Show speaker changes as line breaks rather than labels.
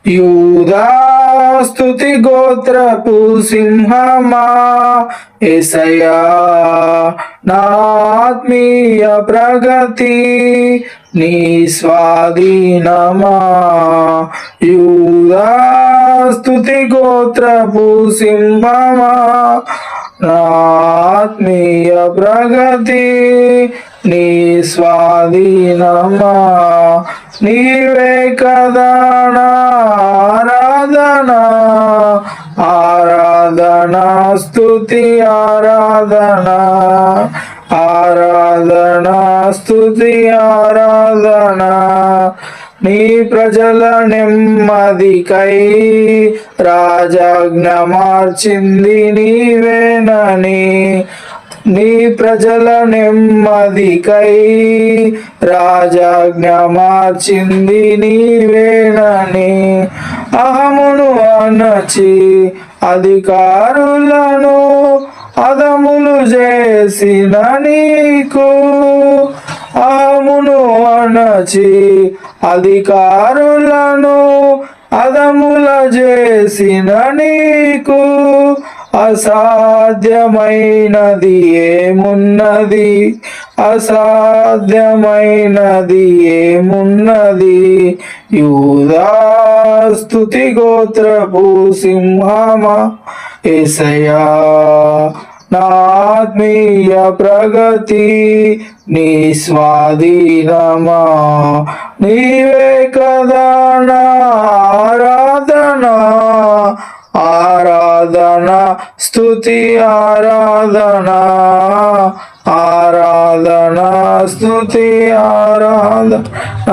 యూదా స్తుతి గోత్రపు సింహమా యేసయ్యా నా ఆత్మీయ ప్రగతి నీ స్వాధీనమా. యూదా స్తుతి గోత్రపు సింహమా నా ఆత్మీయ ప్రగతి నీ స్వాధీనమా. నీవే కదా నా ఆరాధన ఆరాధన స్తుతి ఆరాధన ఆరాధన స్తుతి ఆరాధన. నీ ప్రజల నెమ్మదికై రాజాజ్ఞ మార్చింది నీవేనని. నీ ప్రజల నెమ్మదికై రాజాజ్ఞ మార్చింది నీవేనని. అహమును అణచి అధికారులను అదములు చేసిన నీకు. అహమును అణచి అధికారులను అదముల చేసిన నీకు. అసాధ్యమైనది ఏమున్నది, అసాధ్యమైనది ఏమున్నది. యూదా స్తుతి గోత్రపు సింహమా యేసయ్యా నా ఆత్మీయ ప్రగతి నీ స్వాధీనమా. నీవే కదా నా ఆరాధన ఆరాధన స్తుతి ఆరాధన ఆరాధన స్తుతి ఆరాధన.